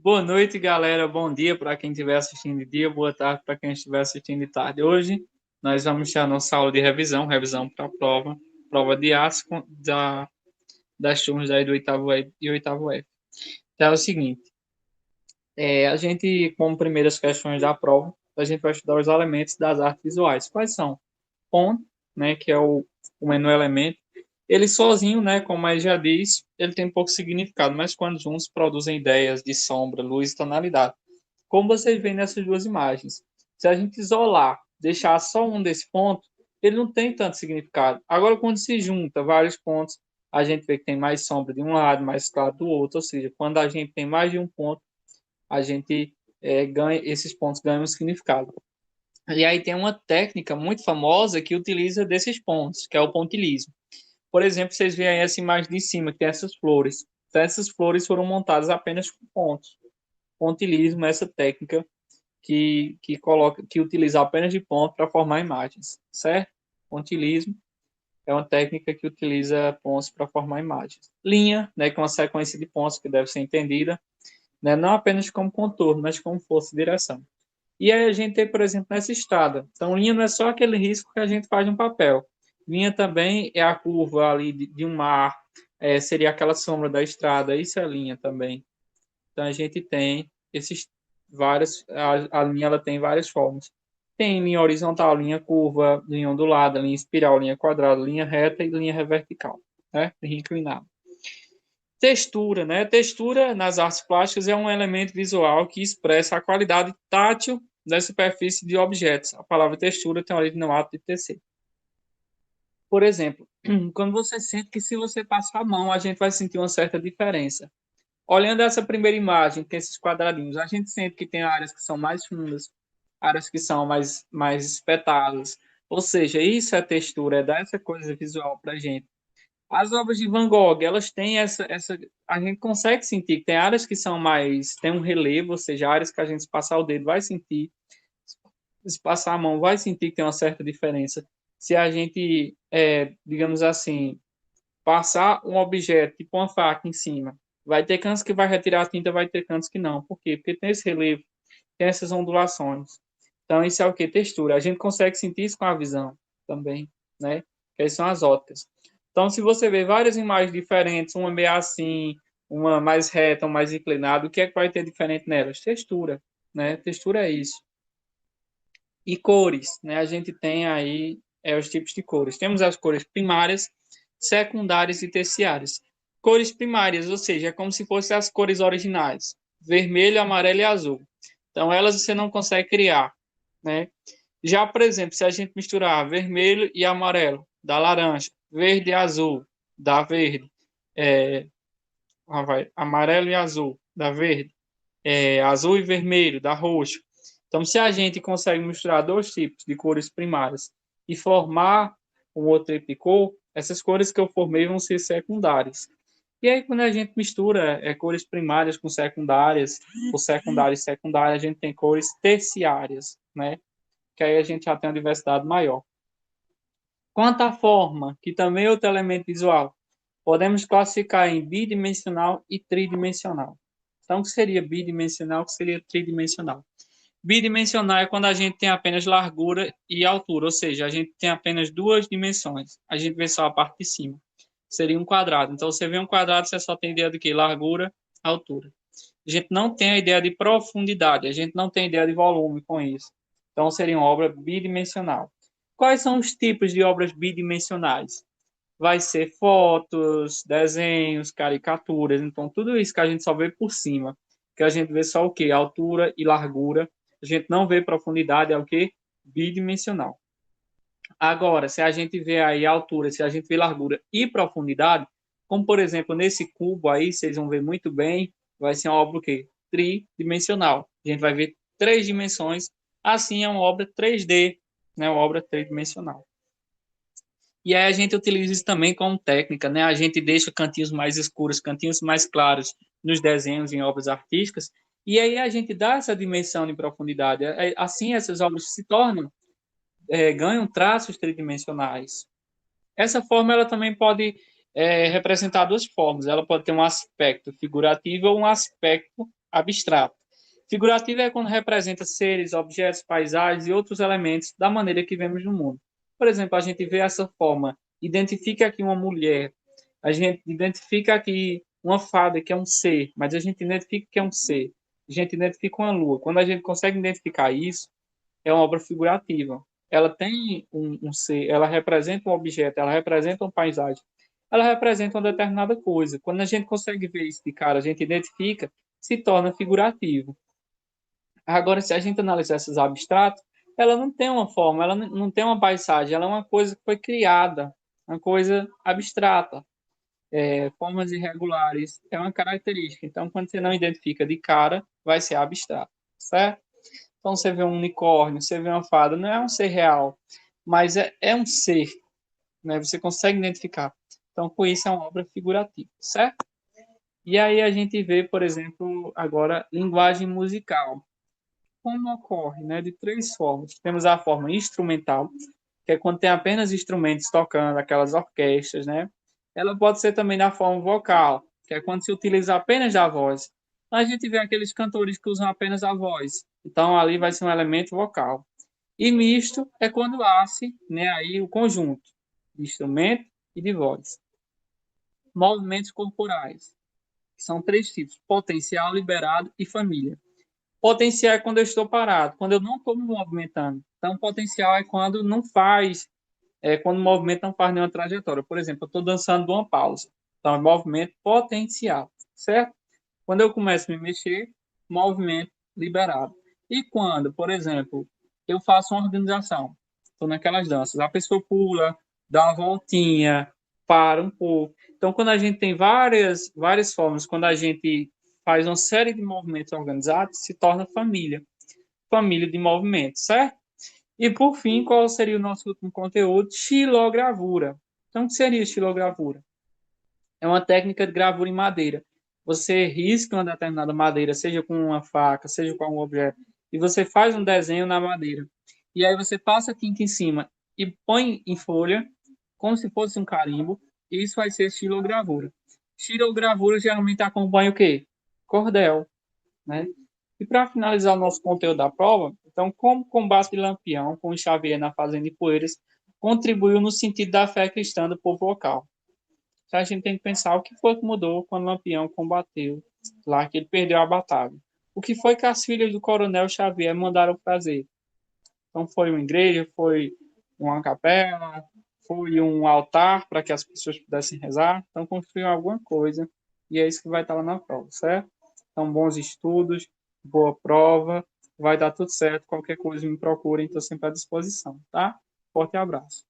Boa noite, galera. Bom dia para quem estiver assistindo de dia, boa tarde para quem estiver assistindo de tarde. Hoje nós vamos ter a nossa aula de revisão para a prova de artes das turmas daí do oitavo E e oitavo F. Então é o seguinte, a gente, como primeiras questões da prova, a gente vai estudar os elementos das artes visuais. Quais são? Ponto, né, que é o menor elemento. Ele sozinho, né, como aí já diz, ele tem pouco significado, mas quando juntos produzem ideias de sombra, luz e tonalidade. Como vocês veem nessas duas imagens. Se a gente isolar, deixar só um desse ponto, ele não tem tanto significado. Agora, quando se junta vários pontos, a gente vê que tem mais sombra de um lado, mais claro do outro. Ou seja, quando a gente tem mais de um ponto, a gente ganha, esses pontos ganham um significado. E aí tem uma técnica muito famosa que utiliza desses pontos, que é o pontilhismo. Por exemplo, vocês veem aí essa imagem de cima, que tem essas flores. Então, essas flores foram montadas apenas com pontos. Pontilhismo é essa técnica que utiliza apenas de ponto para formar imagens, certo? Pontilhismo é uma técnica que utiliza pontos para formar imagens. Linha, né, que é uma sequência de pontos que deve ser entendida, né, não apenas como contorno, mas como força e direção. E aí a gente tem, por exemplo, nessa estrada. Então, linha não é só aquele risco que a gente faz no papel. Linha também é a curva ali de um mar, seria aquela sombra da estrada, isso é linha também. Então, a gente tem esses vários, a linha ela tem várias formas. Tem linha horizontal, linha curva, linha ondulada, linha espiral, linha quadrada, linha reta e linha vertical, né? Linha inclinada. Textura, né? Textura nas artes plásticas é um elemento visual que expressa a qualidade tátil da superfície de objetos. A palavra textura tem origem no ato de tecer. Por exemplo, quando você sente que se você passar a mão, a gente vai sentir uma certa diferença. Olhando essa primeira imagem, tem esses quadradinhos, a gente sente que tem áreas que são mais fundas, áreas que são mais espetadas. Ou seja, isso é textura, é dar essa coisa visual para a gente. As obras de Van Gogh, elas têm essa. A gente consegue sentir que tem áreas que são mais. Tem um relevo, ou seja, áreas que a gente se passar o dedo vai sentir, se passar a mão vai sentir que tem uma certa diferença. Se a gente, digamos assim, passar um objeto, tipo uma faca em cima, vai ter cantos que vai retirar a tinta, vai ter cantos que não. Por quê? Porque tem esse relevo, tem essas ondulações. Então, isso é o que? Textura. A gente consegue sentir isso com a visão também, né? Que são as óticas. Então, se você vê várias imagens diferentes, uma meio assim, uma mais reta, uma mais inclinada, o que é que vai ter diferente nelas? Textura, né? Textura é isso. E cores, né? A gente tem aí os tipos de cores. Temos as cores primárias, secundárias e terciárias. Cores primárias, ou seja, é como se fossem as cores originais: vermelho, amarelo e azul. Então, elas você não consegue criar, né? Já, por exemplo, se a gente misturar vermelho e amarelo, dá laranja, verde e azul, dá verde, é, amarelo e azul, dá verde, azul e vermelho, dá roxo. Então, se a gente consegue misturar dois tipos de cores primárias e formar um outro tipo de cor, essas cores que eu formei vão ser secundárias. E aí, quando a gente mistura cores primárias com secundárias, ou secundárias e secundárias, a gente tem cores terciárias, né? Que aí a gente já tem uma diversidade maior. Quanto à forma, que também é outro elemento visual, podemos classificar em bidimensional e tridimensional. Então, o que seria bidimensional, o que seria tridimensional? Bidimensional é quando a gente tem apenas largura e altura, ou seja, a gente tem apenas duas dimensões. A gente vê só a parte de cima. Seria um quadrado. Então, você vê um quadrado, você só tem ideia de quê? Largura, altura. A gente não tem a ideia de profundidade, a gente não tem ideia de volume com isso. Então, seria uma obra bidimensional. Quais são os tipos de obras bidimensionais? Vai ser fotos, desenhos, caricaturas. Então, tudo isso que a gente só vê por cima, que a gente vê só o quê? Altura e largura. A gente não vê profundidade, é o quê? Bidimensional. Agora, se a gente vê aí altura, se a gente vê largura e profundidade, como por exemplo nesse cubo aí, vocês vão ver muito bem, vai ser uma obra o quê? Tridimensional. A gente vai ver três dimensões, assim é uma obra 3D, né? Uma obra tridimensional. E aí a gente utiliza isso também como técnica, né? A gente deixa cantinhos mais escuros, cantinhos mais claros nos desenhos em obras artísticas, e aí a gente dá essa dimensão de profundidade. Assim essas obras se tornam, ganham traços tridimensionais. Essa forma ela também pode representar duas formas. Ela pode ter um aspecto figurativo ou um aspecto abstrato. Figurativo é quando representa seres, objetos, paisagens e outros elementos da maneira que vemos no mundo. Por exemplo, a gente vê essa forma, identifica aqui uma mulher, a gente identifica aqui uma fada, que é um ser, mas a gente identifica que é um ser. A gente identifica uma lua. Quando a gente consegue identificar isso, é uma obra figurativa. Ela tem um ser, ela representa um objeto, ela representa uma paisagem, ela representa uma determinada coisa. Quando a gente consegue ver isso de cara, a gente identifica, se torna figurativo. Agora, se a gente analisar esses abstratos, ela não tem uma forma, ela não tem uma paisagem, ela é uma coisa que foi criada, uma coisa abstrata, formas irregulares, é uma característica. Então, quando você não identifica de cara, vai ser abstrato, certo? Então, você vê um unicórnio, você vê uma fada, não é um ser real, mas é um ser, né? Você consegue identificar. Então, com isso, é uma obra figurativa, certo? E aí a gente vê, por exemplo, agora, linguagem musical. Como ocorre, né? De três formas. Temos a forma instrumental, que é quando tem apenas instrumentos tocando, aquelas orquestras, né? Ela pode ser também na forma vocal, que é quando se utiliza apenas a voz. A gente vê aqueles cantores que usam apenas a voz. Então, ali vai ser um elemento vocal. E misto é quando há-se, né, aí o conjunto de instrumento e de voz. Movimentos corporais, que são três tipos: potencial, liberado e família. Potencial é quando eu estou parado, quando eu não estou me movimentando. Então, potencial é quando não faz, quando o movimento não faz nenhuma trajetória. Por exemplo, eu estou dançando uma pausa. Então, é movimento potencial, certo? Quando eu começo a me mexer, movimento liberado. E quando, por exemplo, eu faço uma organização, estou naquelas danças, a pessoa pula, dá uma voltinha, para um pouco. Então, quando a gente tem várias formas, quando a gente faz uma série de movimentos organizados, se torna família. Família de movimentos, certo? E, por fim, qual seria o nosso último conteúdo? Xilogravura. Então, o que seria xilogravura? É uma técnica de gravura em madeira. Você risca uma determinada madeira, seja com uma faca, seja com algum objeto, e você faz um desenho na madeira. E aí você passa a tinta em cima e põe em folha, como se fosse um carimbo, e isso vai ser xilogravura. Xilogravura geralmente acompanha o quê? Cordel, né? E para finalizar o nosso conteúdo da prova, então, como o combate de Lampião com Xavier na Fazenda de Poeiras contribuiu no sentido da fé cristã do povo local? Então, a gente tem que pensar o que foi que mudou quando Lampião combateu lá, que ele perdeu a batalha. O que foi que as filhas do Coronel Xavier mandaram fazer? Então, foi uma igreja, foi uma capela, foi um altar para que as pessoas pudessem rezar. Então, construiu alguma coisa e é isso que vai estar lá na prova, certo? Então, bons estudos, boa prova, vai dar tudo certo. Qualquer coisa me procurem, estou sempre à disposição, tá? Forte abraço.